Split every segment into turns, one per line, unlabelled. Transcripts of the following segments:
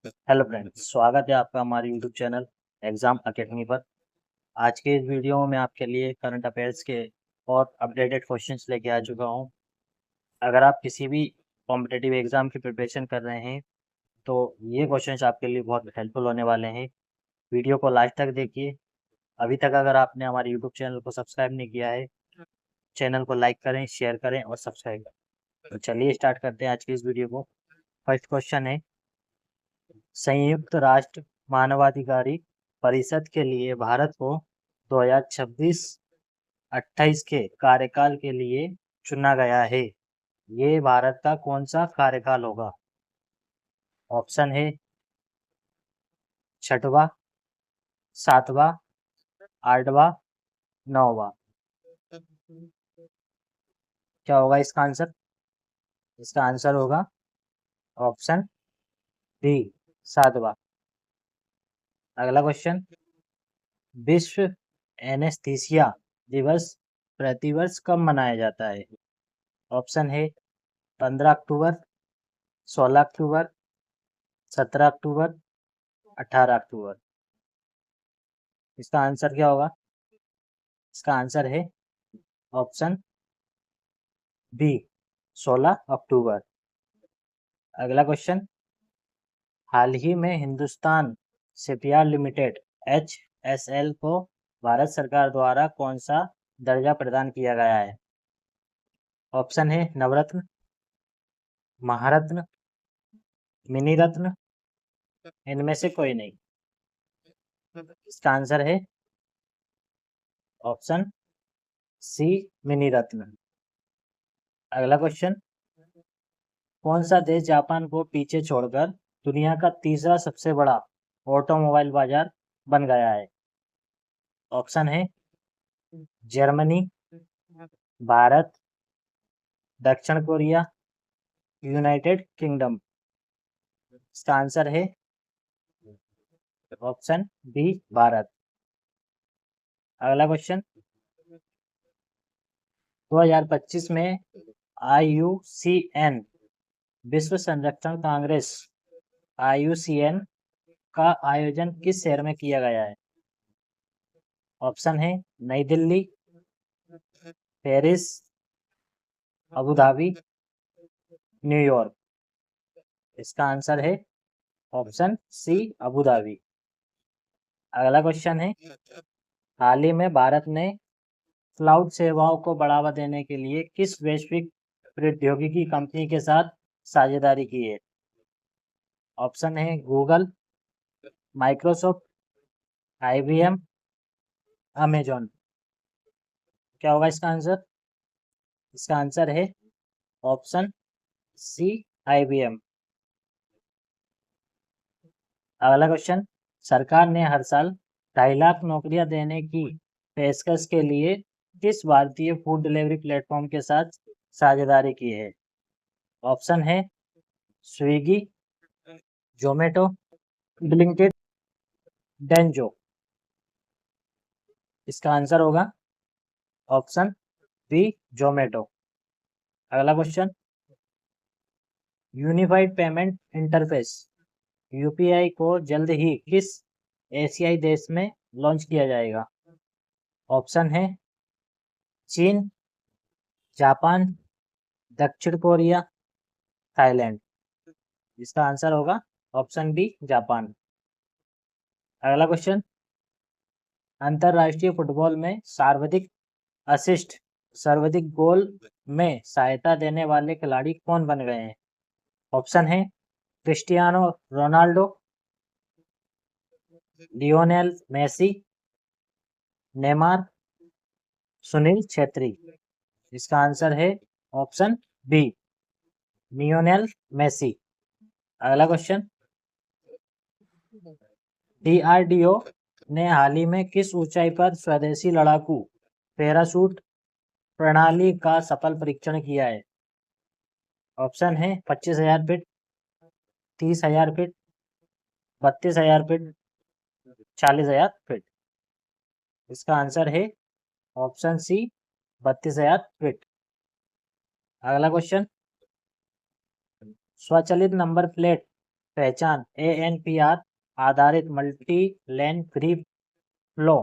Hello friends, स्वागत है आपका हमारे यूट्यूब चैनल एग्ज़ाम अकेडमी पर। आज के इस वीडियो में आपके लिए करंट अफेयर्स के और अपडेटेड क्वेश्चंस लेके आ चुका हूँ। अगर आप किसी भी कॉम्पिटिटिव एग्ज़ाम की प्रिपरेशन कर रहे हैं तो ये क्वेश्चंस आपके लिए बहुत हेल्पफुल होने वाले हैं। वीडियो को लास्ट तक देखिए। अभी तक अगर आपने हमारे यूट्यूब चैनल को सब्सक्राइब नहीं किया है, चैनल को लाइक करें, शेयर करें और सब्सक्राइब करें। तो चलिए स्टार्ट करते हैं आज की इस वीडियो को। फर्स्ट क्वेश्चन है, संयुक्त राष्ट्र मानवाधिकारी परिषद के लिए भारत को 2026-28 के कार्यकाल के लिए चुना गया है। ये भारत का कौन सा कार्यकाल होगा? ऑप्शन है छठवां, सातवां, आठवां, नौवां। क्या होगा इसका आंसर? इसका आंसर होगा ऑप्शन बी, सातवां। अगला क्वेश्चन, विश्व एनेस्थीसिया दिवस प्रतिवर्ष कब मनाया जाता है? ऑप्शन है 15 अक्टूबर, 16 अक्टूबर, 17 अक्टूबर, 18 अक्टूबर। इसका आंसर क्या होगा? इसका आंसर है ऑप्शन बी, 16 अक्टूबर। अगला क्वेश्चन, हाल ही में हिंदुस्तान शिपयार्ड लिमिटेड HSL को भारत सरकार द्वारा कौन सा दर्जा प्रदान किया गया है? ऑप्शन है नवरत्न, महारत्न, मिनी रत्न, इनमें से कोई नहीं। इसका आंसर है ऑप्शन सी, मिनी रत्न। अगला क्वेश्चन, कौन सा देश जापान को पीछे छोड़कर दुनिया का तीसरा सबसे बड़ा ऑटोमोबाइल बाजार बन गया है? ऑप्शन है जर्मनी, भारत, दक्षिण कोरिया, यूनाइटेड किंगडम। इसका आंसर है ऑप्शन बी, भारत। अगला क्वेश्चन, 2025 में IUCN विश्व संरक्षण कांग्रेस IUCN का आयोजन किस शहर में किया गया है? ऑप्शन है नई Delhi, Paris, Abu Dhabi, New York. इसका आंसर है ऑप्शन सी, अबू धाबी। अगला क्वेश्चन है, हाल ही में भारत ने क्लाउड सेवाओं को बढ़ावा देने के लिए किस वैश्विक प्रौद्योगिकी कंपनी के साथ साझेदारी की है? ऑप्शन है गूगल, माइक्रोसॉफ्ट, IBM, अमेजॉन। क्या होगा इसका आंसर? इसका आंसर है ऑप्शन सी, IBM। अगला क्वेश्चन, सरकार ने हर साल 2.5 लाख नौकरियां देने की पेशकश के लिए किस भारतीय फूड डिलीवरी प्लेटफॉर्म के साथ साझेदारी की है? ऑप्शन है स्विगी, जोमेटो, ब्लिंकिट, डेंजो। इसका आंसर होगा ऑप्शन बी, जोमेटो। अगला question, unified payment interface UPI को जल्द ही किस एशियाई देश में लॉन्च किया जाएगा? ऑप्शन है चीन, जापान, दक्षिण कोरिया, थाईलैंड। इसका आंसर होगा ऑप्शन बी, जापान। अगला क्वेश्चन, अंतरराष्ट्रीय फुटबॉल में सर्वाधिक असिस्ट, सर्वाधिक गोल में सहायता देने वाले खिलाड़ी कौन बन गए हैं? ऑप्शन है Cristiano Ronaldo, Lionel Messi, Neymar, Sunil Chhetri. इसका आंसर है ऑप्शन बी, लियोनेल मेसी। अगला क्वेश्चन, DRDO ने हाल ही में किस ऊंचाई पर स्वदेशी लड़ाकू पैराशूट प्रणाली का सफल परीक्षण किया है? ऑप्शन है 25,000 फीट, 30,000 फीट, 32,000 फीट, 40,000 फीट। इसका आंसर है ऑप्शन सी, 32,000 फीट। अगला क्वेश्चन, स्वचालित नंबर प्लेट पहचान ANPR आधारित multi lane free flow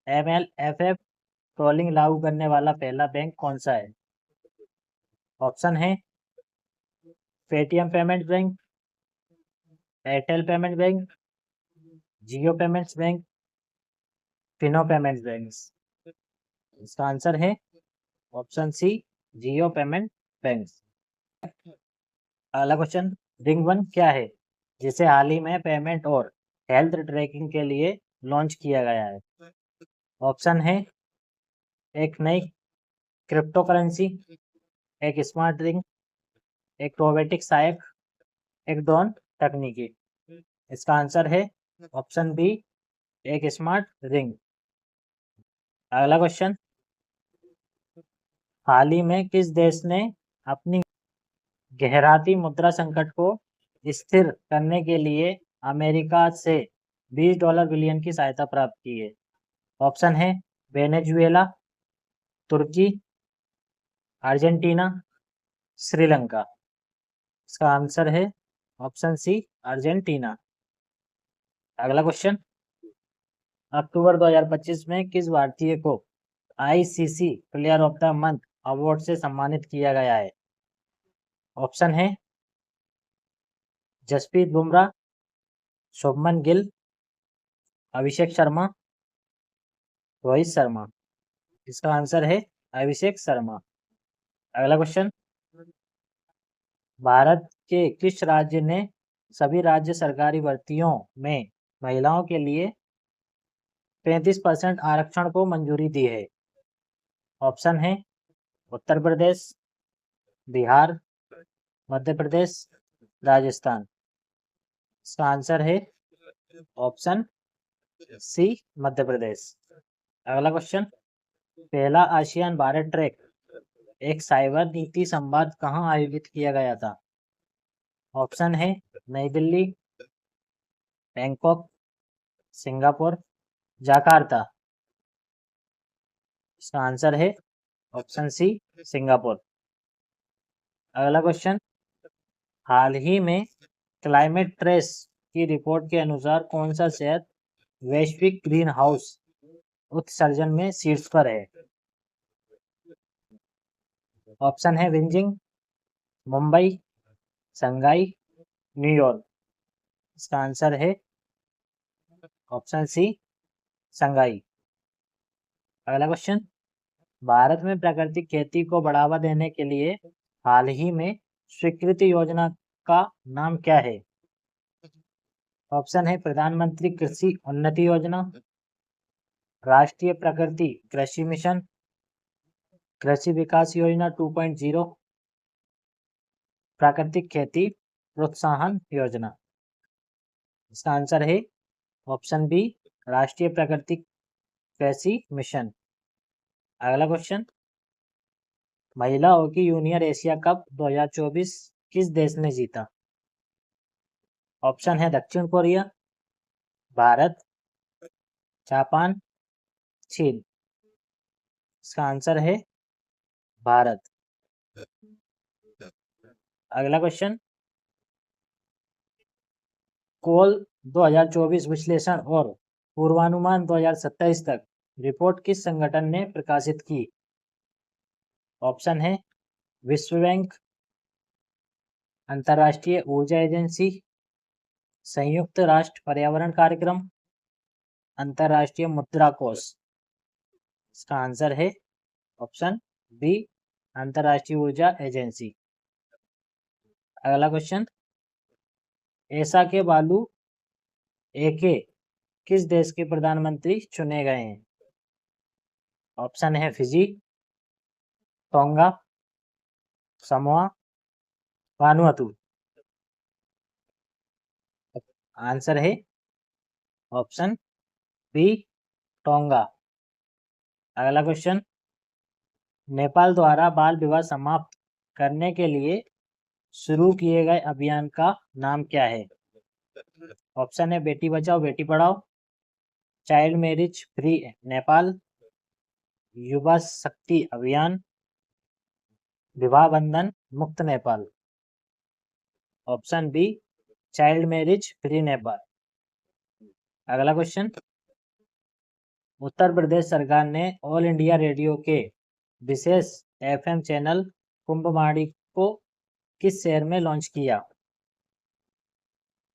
MLFF tolling लागू करने वाला पहला बैंक कौन सा है? ऑप्शन है Paytm payment bank, Airtel payment bank, Jio payments bank, Fino payments bank. इसका आंसर है option C Jio payment bank. अगला क्वेश्चन, रिंग वन क्या है जिसे हाल ही में पेमेंट और हेल्थ ट्रैकिंग के लिए लॉन्च किया गया है? ऑप्शन है एक नई क्रिप्टो करेंसी, एक स्मार्ट रिंग, एक रोबोटिक सहायक, एक ड्रोन तकनीकी। इसका आंसर है ऑप्शन बी एक स्मार्ट रिंग। अगला क्वेश्चन, हाल ही में किस देश ने अपनी गहराती मुद्रा संकट को स्थिर करने के लिए अमेरिका से $20 बिलियन की सहायता प्राप्त की है? ऑप्शन है वेनेजुएला, तुर्की, अर्जेंटीना, श्रीलंका। इसका आंसर है ऑप्शन सी अर्जेंटीना। अगला क्वेश्चन, अक्टूबर 2025 में किस भारतीय को ICC player of the month award से सम्मानित किया गया है? ऑप्शन है जसप्रीत बुमराह, शुभमन गिल, अभिषेक शर्मा, रोहित शर्मा। इसका आंसर है अभिषेक शर्मा। अगला क्वेश्चन, भारत के किस राज्य ने सभी राज्य सरकारी भर्तियों में महिलाओं के लिए 35% आरक्षण को मंजूरी दी है? ऑप्शन है उत्तर प्रदेश, बिहार, मध्य प्रदेश, राजस्थान। इसका आंसर है ऑप्शन सी मध्य प्रदेश। अगला क्वेश्चन, पहला आसियान भारत ट्रैक एक साइबर नीति संवाद कहाँ आयोजित किया गया था? ऑप्शन है नई दिल्ली, बैंकॉक, सिंगापुर, जकार्ता। इसका आंसर है ऑप्शन सी सिंगापुर। अगला क्वेश्चन, हाल ही में क्लाइमेट ट्रेस की रिपोर्ट के अनुसार कौन सा शहर वैश्विक ग्रीन हाउस उत्सर्जन में शीर्ष पर है? ऑप्शन है बीजिंग, मुंबई, शंघाई, न्यूयॉर्क। इसका आंसर है ऑप्शन सी शंघाई। अगला क्वेश्चन, भारत में प्राकृतिक खेती को बढ़ावा देने के लिए हाल ही में स्वीकृति योजना का नाम क्या है? ऑप्शन है प्रधानमंत्री कृषि उन्नति योजना, राष्ट्रीय प्राकृतिक कृषि मिशन, कृषि विकास योजना 2.0, प्राकृतिक खेती प्रोत्साहन योजना। इसका आंसर है ऑप्शन बी राष्ट्रीय प्राकृतिक कृषि मिशन। अगला क्वेश्चन, महिला हॉकी यूनियर एशिया कप 2024 किस देश ने जीता? ऑप्शन है दक्षिण कोरिया, भारत, जापान, चीन। इसका आंसर है भारत। अगला क्वेश्चन, कोल 2024 विश्लेषण और पूर्वानुमान 2027 तक रिपोर्ट किस संगठन ने प्रकाशित की? ऑप्शन है विश्व बैंक, अंतर्राष्ट्रीय ऊर्जा एजेंसी, संयुक्त राष्ट्र पर्यावरण कार्यक्रम, अंतर्राष्ट्रीय मुद्रा कोष। इसका आंसर है ऑप्शन बी अंतर्राष्ट्रीय ऊर्जा एजेंसी। अगला क्वेश्चन, ऐसा के बालू एके किस देश के प्रधानमंत्री चुने गए हैं? ऑप्शन है Fiji, tonga, Samoa, Vanuatu. Answer है ऑप्शन बी टोंगा। अगला क्वेश्चन, नेपाल द्वारा बाल विवाह समाप्त करने के लिए शुरू किए गए अभियान का नाम क्या है? ऑप्शन है Beti Bachao Beti Padhao, child marriage free Nepal, युवा शक्ति अभियान, विवाह बंधन मुक्त Nepal. Option B child marriage free Nepal. अगला क्वेश्चन, उत्तर प्रदेश सरकार ने ऑल इंडिया रेडियो के विशेष एफएम चैनल कुंभवाणी को किस शहर में लॉन्च किया?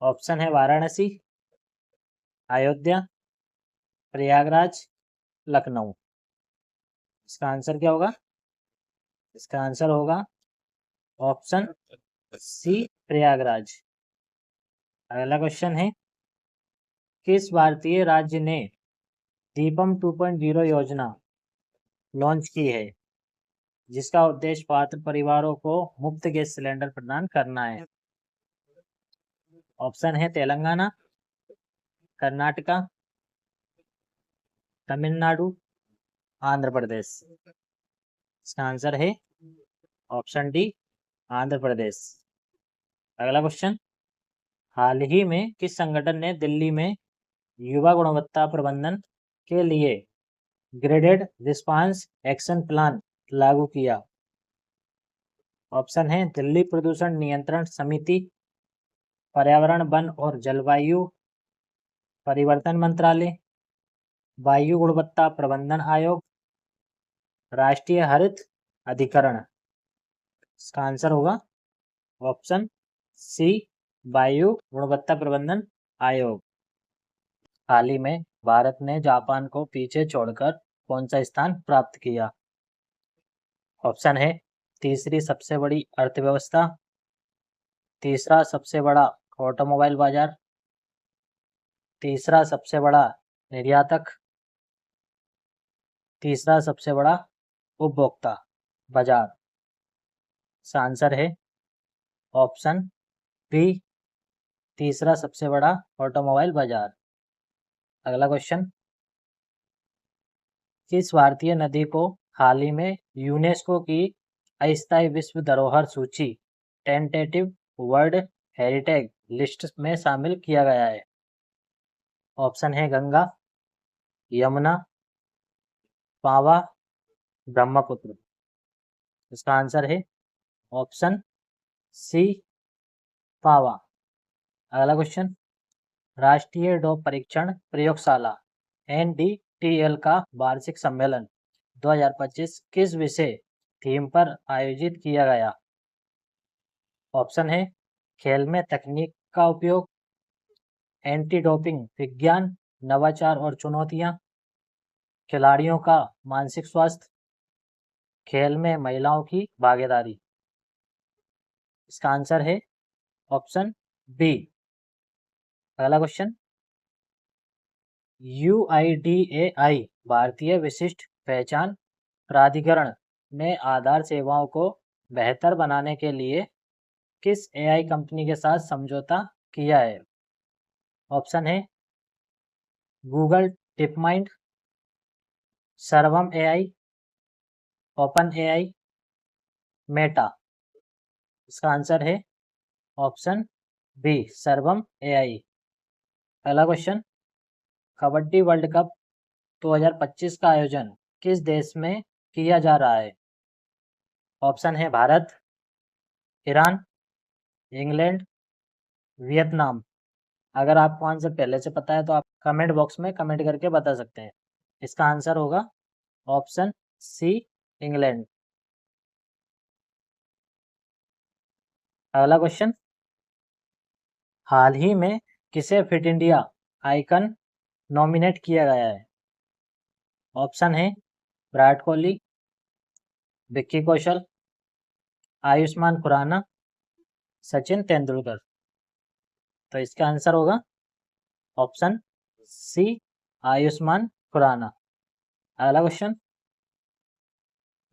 ऑप्शन है वाराणसी, अयोध्या, प्रयागराज, लखनऊ। इसका आंसर क्या होगा? इसका आंसर होगा ऑप्शन सी, प्रयागराज। अगला क्वेश्चन है, किस भारतीय राज्य ने दीपम 2.0 योजना लॉन्च की है, जिसका उद्देश्य पात्र परिवारों को मुफ्त गैस सिलेंडर प्रदान करना है? ऑप्शन है तेलंगाना, कर्नाटका, तमिलनाडु, आंध्र प्रदेश। इसका आंसर है ऑप्शन डी, आंध्र प्रदेश। अगला क्वेश्चन, हाल ही में किस संगठन ने दिल्ली में युवा गुणवत्ता प्रबंधन के लिए ग्रेडेड रिस्पांस एक्शन प्लान लागू किया? ऑप्शन है दिल्ली प्रदूषण नियंत्रण समिति, पर्यावरण वन और जलवायु परिवर्तन मंत्रालय, वायु गुणवत्ता प्रबंधन आयोग, राष्ट्रीय हरित अधिकरण। इसका आंसर होगा ऑप्शन सी, वायु गुणवत्ता प्रबंधन आयोग। हाल ही में भारत ने जापान को पीछे छोड़कर कौन सा स्थान प्राप्त किया? ऑप्शन है तीसरी सबसे बड़ी अर्थव्यवस्था, तीसरा सबसे बड़ा ऑटोमोबाइल बाजार, तीसरा सबसे बड़ा निर्यातक, तीसरा सबसे बड़ा उपभोक्ता बाजार। इसका आंसर है ऑप्शन बी, तीसरा सबसे बड़ा ऑटोमोबाइल बाजार। अगला क्वेश्चन, किस भारतीय नदी को हाल ही में यूनेस्को की अस्थायी विश्व धरोहर सूची टेंटेटिव वर्ल्ड हेरिटेज लिस्ट में शामिल किया गया है? ऑप्शन है गंगा, यमुना, पावा, ब्रह्मपुत्र। इसका आंसर है ऑप्शन सी, पावा। अगला क्वेश्चन, राष्ट्रीय डोप परीक्षण प्रयोगशाला NDTL का वार्षिक सम्मेलन 2025 किस विषय थीम पर आयोजित किया गया? ऑप्शन है खेल में तकनीक का उपयोग, एंटी डोपिंग विज्ञान, नवाचार और चुनौतियां, खिलाड़ियों का मानसिक स्वास्थ्य, खेल में महिलाओं की भागीदारी। इसका आंसर है ऑप्शन बी। अगला क्वेश्चन, UIDAI भारतीय विशिष्ट पहचान प्राधिकरण ने आधार सेवाओं को बेहतर बनाने के लिए किस AI कंपनी के साथ समझौता किया है? ऑप्शन है गूगल टिपमाइंड, सर्वम AI, ओपन AI, मेटा। इसका आंसर है ऑप्शन बी, सर्वम AI। अगला क्वेश्चन, कबड्डी वर्ल्ड कप 2025 का आयोजन किस देश में किया जा रहा है? ऑप्शन है भारत, ईरान, इंग्लैंड, वियतनाम। अगर आपको आंसर पहले से पता है तो आप कमेंट बॉक्स में कमेंट करके बता सकते हैं। इसका आंसर होगा ऑप्शन सी, इंग्लैंड। अगला क्वेश्चन, हाल ही में किसे फिट इंडिया आइकन नॉमिनेट किया गया है? ऑप्शन है विराट कोहली, विक्की कौशल, आयुष्मान खुराना, सचिन तेंदुलकर। तो इसका आंसर होगा ऑप्शन सी, आयुष्मान खुराना। अगला क्वेश्चन,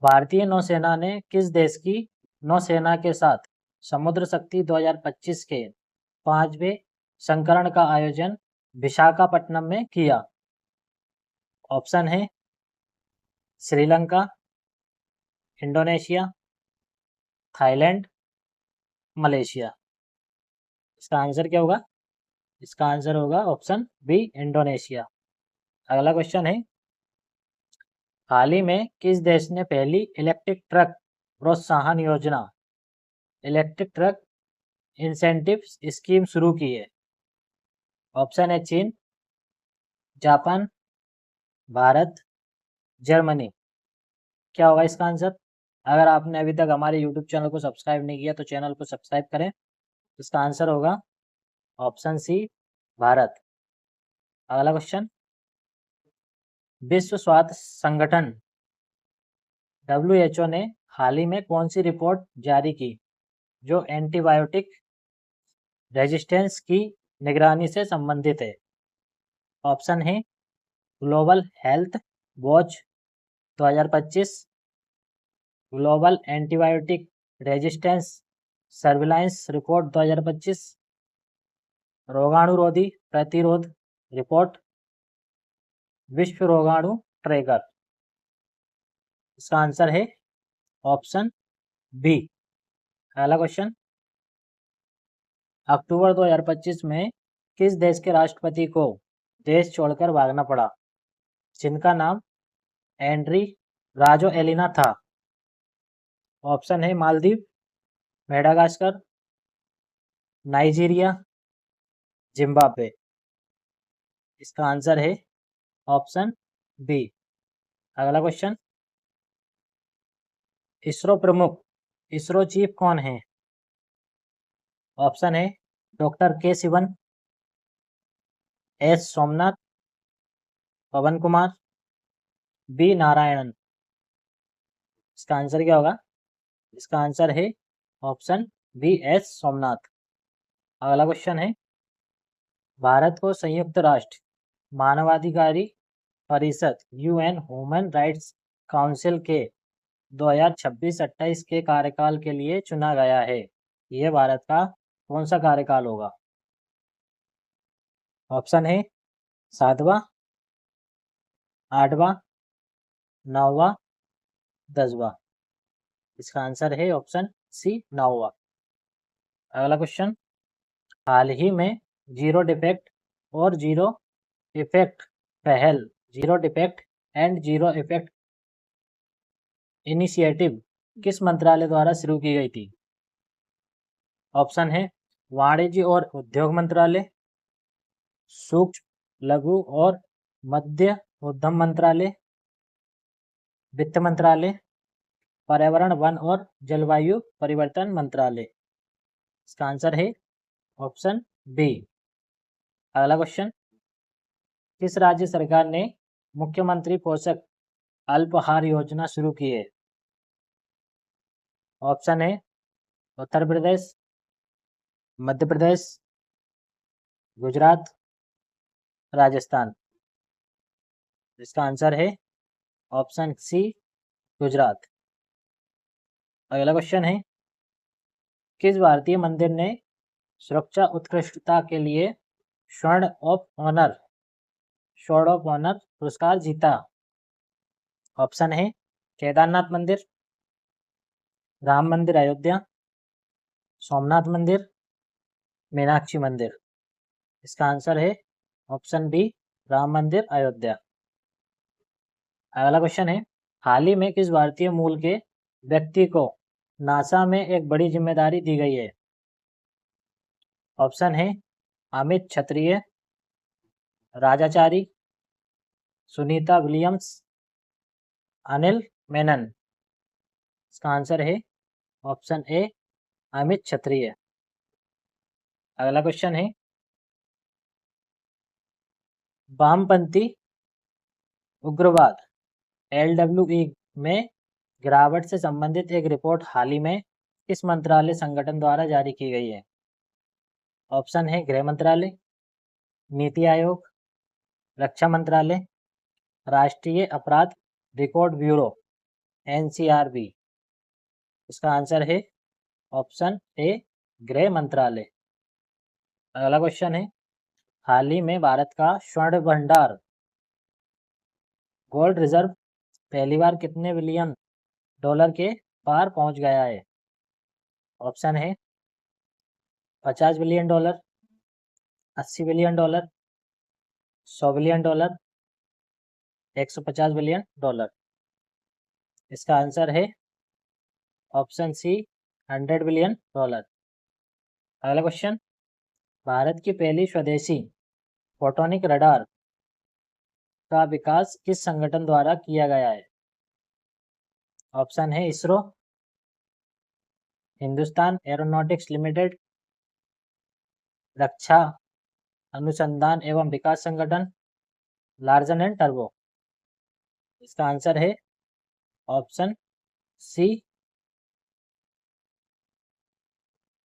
भारतीय नौसेना ने किस देश की नौसेना के साथ समुद्र शक्ति 2025 के 5वें संस्करण का आयोजन विशाखापट्टनम में किया? ऑप्शन है श्रीलंका, इंडोनेशिया, थाईलैंड, मलेशिया। इसका आंसर क्या होगा? इसका आंसर होगा ऑप्शन बी, इंडोनेशिया। अगला क्वेश्चन है, हाल ही में किस देश ने पहली इलेक्ट्रिक ट्रक प्रोत्साहन योजना इलेक्ट्रिक ट्रक इंसेंटिव स्कीम शुरू की है? ऑप्शन है चीन, जापान, भारत, जर्मनी। क्या होगा इसका आंसर? अगर आपने अभी तक हमारे यूट्यूब चैनल को सब्सक्राइब नहीं किया तो चैनल को सब्सक्राइब करें। इसका आंसर होगा ऑप्शन सी, भारत। अगला क्वेश्चन, विश्व स्वास्थ्य संगठन WHO ने हाल ही में कौन सी रिपोर्ट जारी की जो एंटीबायोटिक रेजिस्टेंस की निगरानी से संबंधित है? ऑप्शन है global health watch 2025, global antibiotic resistance surveillance report 2025, रोगाणुरोधी प्रतिरोध रिपोर्ट, विश्व रोगाणु ट्रैकर। इसका आंसर है ऑप्शन बी। अगला क्वेश्चन, अक्टूबर 2025 में किस देश के राष्ट्रपति को देश छोड़कर भागना पड़ा जिनका नाम एंड्री राजो एलिना था? ऑप्शन है मालदीव, मेडागास्कर, नाइजीरिया, जिम्बाब्वे। इसका आंसर है ऑप्शन बी। अगला क्वेश्चन, इसरो प्रमुख, इसरो चीफ कौन है? ऑप्शन है डॉक्टर के सिवन, एस सोमनाथ, पवन कुमार, बी नारायणन। इसका आंसर क्या होगा? इसका आंसर है ऑप्शन बी, एस सोमनाथ। अगला क्वेश्चन है, भारत को संयुक्त राष्ट्र मानवाधिकारी परिषद UN ह्यूमन राइट्स काउंसिल के 2026-28 के कार्यकाल के लिए चुना गया है। यह भारत का कौन सा कार्यकाल होगा? ऑप्शन है 7वां, 8वां, 9वां, 10वां। इसका आंसर है ऑप्शन सी, 9वां। अगला क्वेश्चन, हाल ही में जीरो डिफेक्ट और जीरो इफेक्ट पहल, zero defect and zero effect initiative किस मंत्रालय द्वारा शुरू की गई थी? ऑप्शन है वाणिज्य और उद्योग मंत्रालय, सूक्ष्म लघु और मध्य उद्यम मंत्रालय, वित्त मंत्रालय, पर्यावरण वन और जलवायु परिवर्तन मंत्रालय। इसका आंसर है ऑप्शन बी। अगला क्वेश्चन, किस राज्य सरकार ने मुख्यमंत्री पोषक अल्पाहार योजना शुरू की है? ऑप्शन है उत्तर प्रदेश, मध्य प्रदेश, गुजरात, राजस्थान। इसका आंसर है ऑप्शन सी, गुजरात। अगला क्वेश्चन है, किस भारतीय मंदिर ने सुरक्षा उत्कृष्टता के लिए स्वर्ण ऑफ ऑनर पुरस्कार जीता? ऑप्शन है केदारनाथ मंदिर, राम मंदिर अयोध्या, सोमनाथ मंदिर, मीनाक्षी मंदिर। इसका आंसर है ऑप्शन बी, राम मंदिर अयोध्या। अगला क्वेश्चन है, हाल ही में किस भारतीय मूल के व्यक्ति को नासा में एक बड़ी जिम्मेदारी दी गई है? ऑप्शन है अमित क्षत्रिय, राजाचारी, सुनीता विलियम्स, अनिल मेनन। इसका आंसर है ऑप्शन ए, अमित क्षत्रिय। अगला क्वेश्चन है, वामपंथी उग्रवाद LWE में गिरावट से संबंधित एक रिपोर्ट हाल ही में किस मंत्रालय संगठन द्वारा जारी की गई है? ऑप्शन है गृह मंत्रालय, नीति आयोग, रक्षा मंत्रालय, राष्ट्रीय अपराध रिकॉर्ड ब्यूरो NCRB। इसका आंसर है ऑप्शन ए, गृह मंत्रालय। अगला क्वेश्चन है, हाल ही में भारत का स्वर्ण भंडार गोल्ड रिजर्व पहली बार कितने बिलियन डॉलर के पार पहुंच गया है? ऑप्शन है 50 billion dollar, 80 billion dollar, 100 billion dollar, 150 billion dollar. इसका आंसर है ऑप्शन सी, 100 बिलियन डॉलर। अगला क्वेश्चन, भारत की पहली स्वदेशी फोटोनिक रडार का विकास किस संगठन द्वारा किया गया है? ऑप्शन है इसरो, हिंदुस्तान एरोनॉटिक्स लिमिटेड, रक्षा अनुसंधान एवं विकास संगठन, लार्सन एंड टर्बो। इसका आंसर है ऑप्शन सी,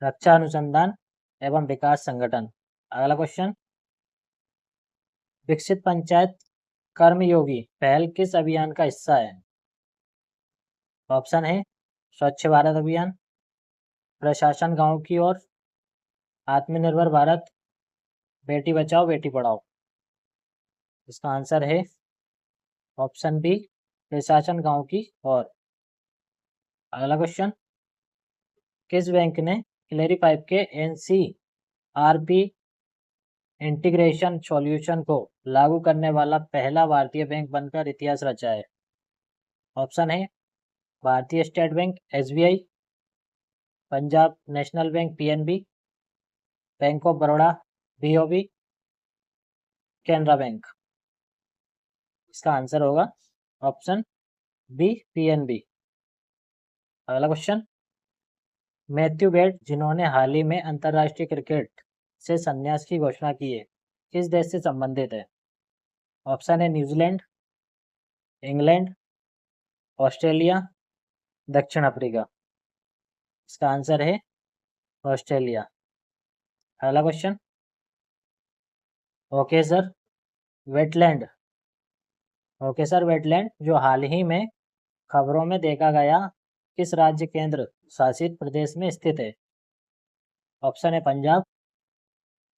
रक्षा अनुसंधान एवं विकास संगठन। अगला क्वेश्चन, विकसित पंचायत कर्मयोगी पहल किस अभियान का हिस्सा है? ऑप्शन है स्वच्छ भारत अभियान, प्रशासन गांव की ओर, आत्मनिर्भर भारत, बेटी बचाओ बेटी पढ़ाओ। इसका आंसर है ऑप्शन बी, प्रशासन गांव की ओर। अगला क्वेश्चन, किस बैंक ने क्लेरी पाइप के एनसीआरपी इंटीग्रेशन सॉल्यूशन को लागू करने वाला पहला भारतीय बैंक बनकर इतिहास रचा है? ऑप्शन है भारतीय state bank SBI, Punjab national bank PNB, bank of Baroda BOB, Canara bank. इसका आंसर होगा ऑप्शन बी, पीएनबी। अगला क्वेश्चन, मैथ्यू वेड जिन्होंने हाल ही में अंतर्राष्ट्रीय क्रिकेट से संन्यास की घोषणा की है, किस देश से संबंधित है? ऑप्शन है न्यूजीलैंड, इंग्लैंड, ऑस्ट्रेलिया, दक्षिण अफ्रीका। इसका आंसर है ऑस्ट्रेलिया। अगला क्वेश्चन, ओके सर वेटलैंड जो हाल ही में खबरों में देखा गया किस राज्य केंद्र शासित प्रदेश में स्थित है? ऑप्शन है पंजाब,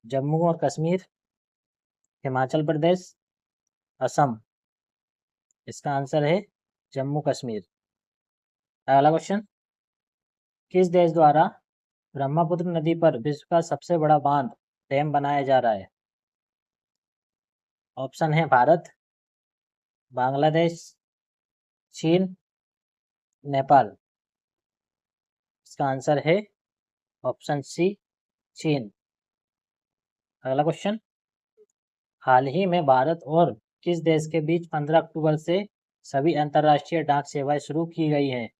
जम्मू और कश्मीर, हिमाचल प्रदेश, असम। इसका आंसर है जम्मू कश्मीर। अगला क्वेश्चन, किस देश द्वारा ब्रह्मपुत्र नदी पर विश्व का सबसे बड़ा बांध डैम बनाया जा रहा है? ऑप्शन है भारत, बांग्लादेश, चीन, नेपाल। इसका आंसर है ऑप्शन सी, चीन। अगला क्वेश्चन, हाल ही में भारत और किस देश के बीच 15 अक्टूबर से सभी अंतर्राष्ट्रीय डाक सेवाएं शुरू की गई हैं?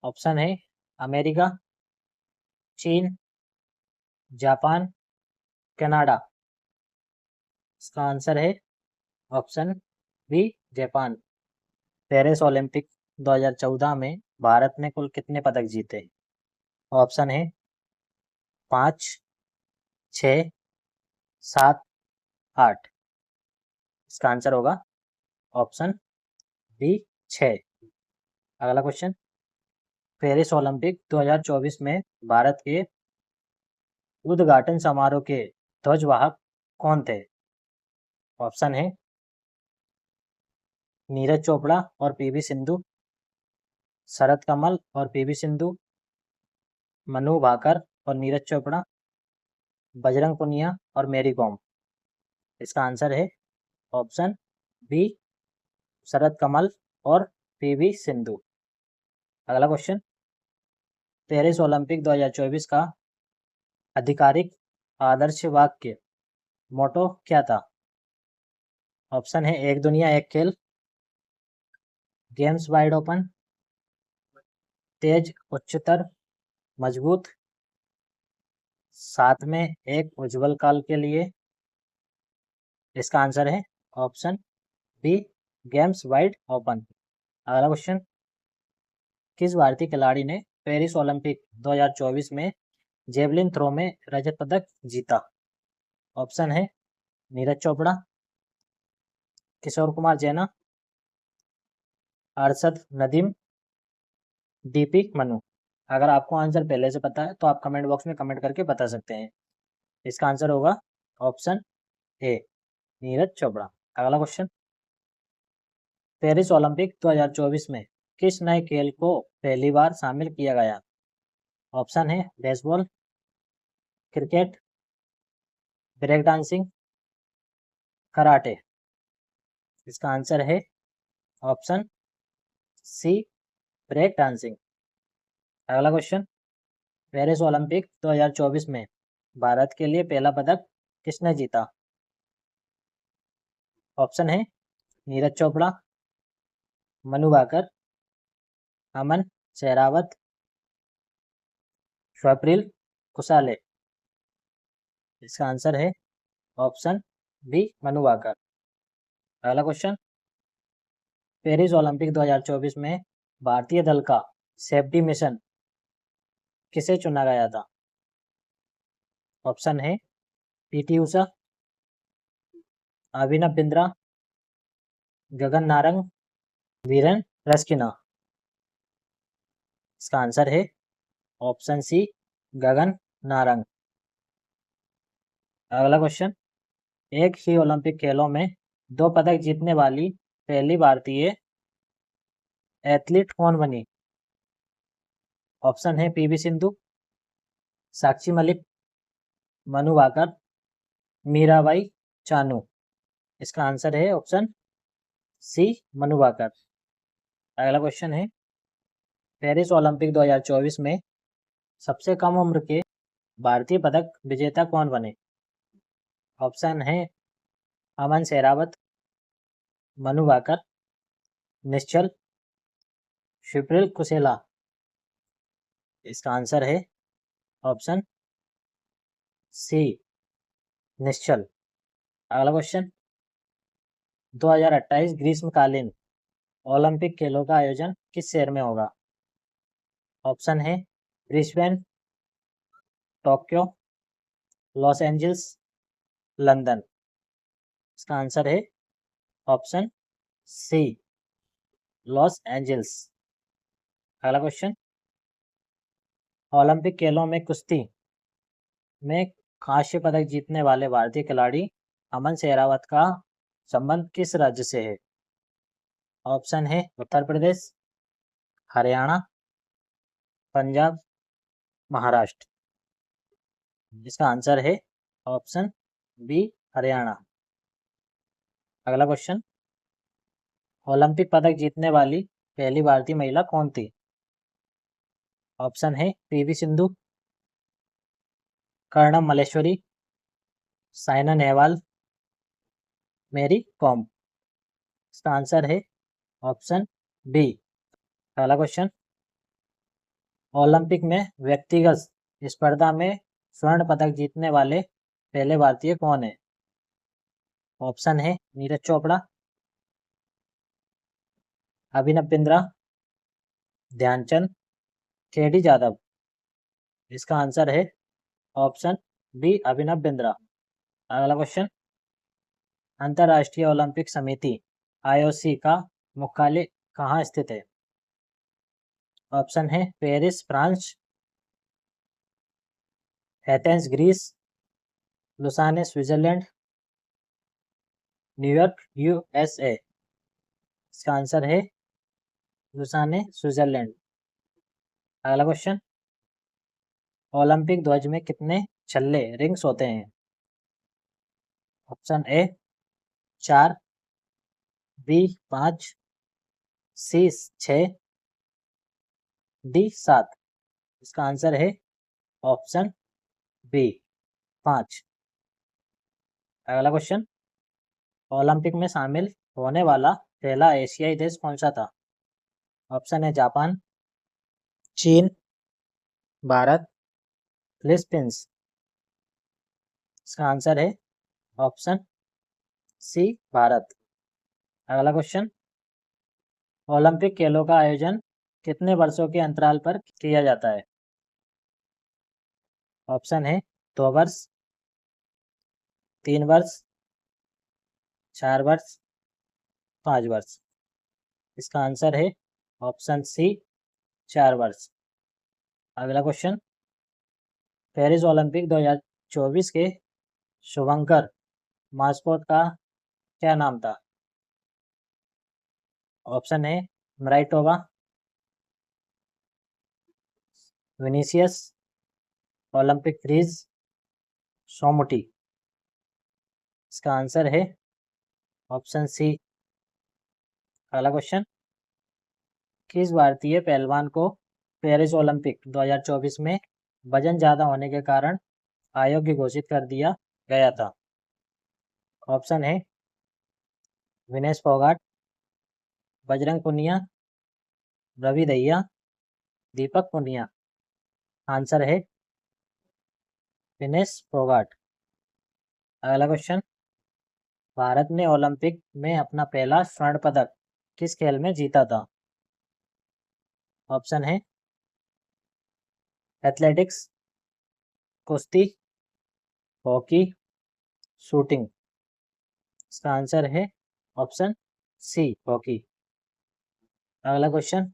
ऑप्शन है अमेरिका, चीन, जापान, कनाडा। इसका आंसर है option B, Japan. Paris Olympic 2014 में भारत ने कुल कितने पदक जीते? ऑप्शन है 5, 6, 7, 8। इसका आंसर होगा ऑप्शन बी, 6। अगला क्वेश्चन, पेरिस ओलंपिक 2024 में भारत के उद्घाटन समारोह के ध्वजवाहक कौन थे? ऑप्शन है नीरज चोपड़ा और पीवी सिंधु, शरद कमल और पीवी सिंधु, मनु भाकर और नीरज चोपड़ा, बजरंग पुनिया और मैरी कॉम। इसका आंसर है ऑप्शन बी, शरद कमल और पीवी सिंधु। अगला क्वेश्चन, पेरिस ओलंपिक 2024 का आधिकारिक आदर्श वाक्य मोटो क्या था? ऑप्शन है एक दुनिया एक खेल, गेम्स वाइड ओपन, तेज उच्चतर मजबूत, साथ में एक उज्जवल काल के लिए। इसका आंसर है option B, games wide open. अगला क्वेश्चन, किस भारतीय खिलाड़ी ने पेरिस ओलंपिक 2024 में जेवलिन थ्रो में रजत पदक जीता? ऑप्शन है नीरज चोपड़ा, किशोर कुमार जैना, अरशद नदीम, डीपी मनु। अगर आपको आंसर पहले से पता है तो आप कमेंट बॉक्स में कमेंट करके बता सकते हैं। इसका आंसर होगा ऑप्शन ए, नीरज चोपड़ा। अगला क्वेश्चन, पेरिस ओलंपिक 2024 में किस नए खेल को पहली बार शामिल किया गया? ऑप्शन है baseball, cricket, break dancing, karate. इसका आंसर है ऑप्शन सी, ब्रेक डांसिंग। अगला क्वेश्चन, पेरिस ओलंपिक 2024 में भारत के लिए पहला पदक किसने जीता? ऑप्शन है नीरज चोपड़ा, मनु भाकर, अमन शेरावत, स्वप्निल कुसाले। इसका आंसर है ऑप्शन बी मनु भाकर। अगला क्वेश्चन, पेरिस ओलंपिक 2024 में भारतीय दल का सेफ्टी मिशन किसे चुना गया था? ऑप्शन है पीटी उषा, अभिनव बिंद्रा, गगन नारंग, वीरेन रस्किना। इसका आंसर है ऑप्शन सी गगन नारंग। अगला क्वेश्चन, एक ही ओलंपिक खेलों में 2 पदक जीतने वाली पहली भारतीय एथलीट कौन बनी? ऑप्शन है पीवी सिंधु, साक्षी मलिक, मनु भाकर, मीराबाई चानू। इसका आंसर है ऑप्शन सी मनु भाकर। अगला क्वेश्चन है, पेरिस ओलंपिक 2024 में सबसे कम उम्र के भारतीय पदक विजेता कौन बने? ऑप्शन है अमन शेरावत, मनु भाकर, निश्चल, स्वप्निल कुशेला। इसका आंसर है ऑप्शन सी निश्चल। अगला क्वेश्चन, 2028 ग्रीष्मकालीन ओलंपिक खेलों का आयोजन किस शहर में होगा? ऑप्शन है Brisbane, Tokyo, Los Angeles, London. इसका आंसर है ऑप्शन सी लॉस एंजल्स। अगला क्वेश्चन, ओलंपिक खेलों में कुश्ती में कांस्य पदक जीतने वाले भारतीय खिलाड़ी अमन शेरावत का संबंध किस राज्य से है? ऑप्शन है उत्तर प्रदेश, हरियाणा, पंजाब, महाराष्ट्र। इसका आंसर है ऑप्शन बी हरियाणा। अगला क्वेश्चन, ओलंपिक पदक जीतने वाली पहली भारतीय महिला कौन थी? ऑप्शन है पीवी सिंधु, कर्णम मल्लेश्वरी, साइना नेहवाल, मेरी कॉम। इसका आंसर है ऑप्शन बी। अगला क्वेश्चन, ओलंपिक में व्यक्तिगत स्पर्धा में स्वर्ण पदक जीतने वाले पहले भारतीय कौन है? ऑप्शन है नीरज चोपड़ा, अभिनव बिंद्रा, ध्यानचंद, केडी जाधव। इसका आंसर है ऑप्शन बी अभिनव बिंद्रा। अगला क्वेश्चन, अंतर्राष्ट्रीय ओलंपिक समिति आईओसी का मुख्यालय कहाँ स्थित है? ऑप्शन है Paris France, Athens Greece, Lausanne Switzerland, New York USA. इसका आंसर है लुसाने स्विट्जरलैंड। अगला क्वेश्चन, ओलंपिक ध्वज में कितने छल्ले रिंग्स होते हैं? Option A 4, B 5, C 6, D 7। इसका आंसर है ऑप्शन बी 5। अगला क्वेश्चन, ओलंपिक में शामिल होने वाला पहला एशियाई देश कौन सा था? ऑप्शन है जापान, चीन, भारत, फिलीपींस। इसका आंसर है ऑप्शन सी भारत। अगला क्वेश्चन, ओलंपिक खेलों का आयोजन कितने वर्षों के अंतराल पर किया जाता है? ऑप्शन है 2 वर्ष, 3 वर्ष, 4 वर्ष, 5 वर्ष। इसका आंसर है ऑप्शन सी 4 वर्ष। अगला क्वेश्चन, पेरिस ओलंपिक 2024 के शुभंकर मास्कोट का क्या नाम था? ऑप्शन है मराइटोवा, विनीसियस, ओलंपिक फ्रीज, सोमुटी। इसका आंसर है ऑप्शन सी। अगला क्वेश्चन, किस भारतीय पहलवान को पेरिस ओलंपिक 2024 में वजन ज़्यादा होने के कारण अयोग्य घोषित कर दिया गया था? ऑप्शन है विनेश फोगाट, बजरंग पुनिया, रवि दहिया, दीपक पुनिया। आंसर है विनेश फोगाट। अगला क्वेश्चन, भारत ने ओलंपिक में अपना पहला स्वर्ण पदक किस खेल में जीता था? ऑप्शन है एथलेटिक्स, कुश्ती, हॉकी, शूटिंग। इसका आंसर है ऑप्शन सी, हॉकी। अगला क्वेश्चन,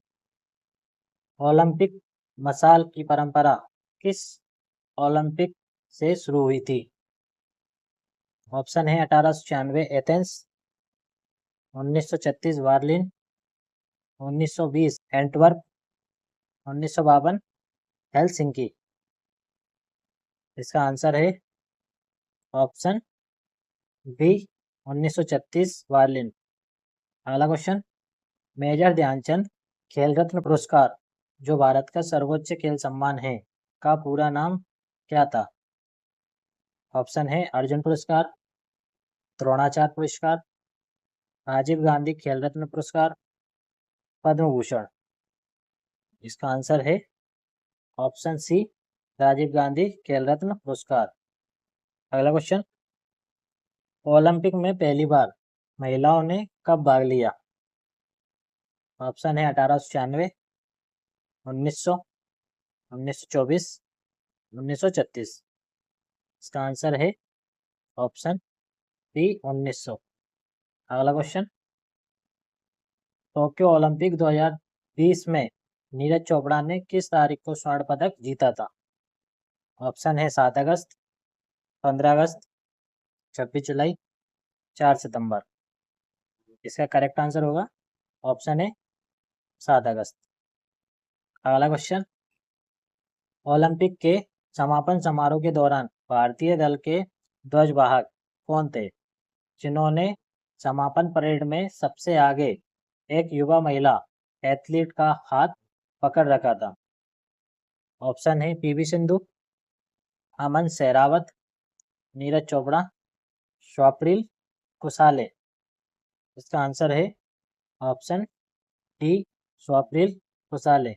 ओलंपिक मशाल की परंपरा किस ओलंपिक से शुरू हुई थी? ऑप्शन है 1896 एथेंस, 1936 बर्लिन, 1920 एंटवर्प, 1952 हेलसिंकी। इसका आंसर है ऑप्शन बी, 1936 बर्लिन। अगला क्वेश्चन, मेजर ध्यानचंद खेल रत्न पुरस्कार जो भारत का सर्वोच्च खेल सम्मान है का पूरा नाम क्या था? ऑप्शन है अर्जुन पुरस्कार, द्रोणाचार्य पुरस्कार, राजीव गांधी खेल रत्न पुरस्कार, पद्म भूषण। इसका आंसर है ऑप्शन सी, राजीव गांधी खेल रत्न पुरस्कार। अगला क्वेश्चन, ओलंपिक में पहली बार महिलाओं ने कब भाग लिया? ऑप्शन है 1896, 1900, 1924, 1936। इसका आंसर है ऑप्शन बी, 1900। अगला क्वेश्चन, टोक्यो ओलंपिक 2020 में नीरज चोपड़ा ने किस तारीख को स्वर्ण पदक जीता था? ऑप्शन है 7 अगस्त, 15 अगस्त, 26 जुलाई, 4 सितंबर। इसका करेक्ट आंसर होगा ऑप्शन है 7 अगस्त। अगला क्वेश्चन, ओलंपिक के समापन समारोह के दौरान भारतीय दल के ध्वजवाहक कौन थे जिन्होंने समापन परेड में सबसे आगे एक युवा महिला एथलीट का हाथ पकड़ रखा था? ऑप्शन है पीवी सिंधु, अमन सहरावत, नीरज चोपड़ा, स्वप्निल कुसाले। इसका आंसर है ऑप्शन डी, स्वप्निल कुसाले।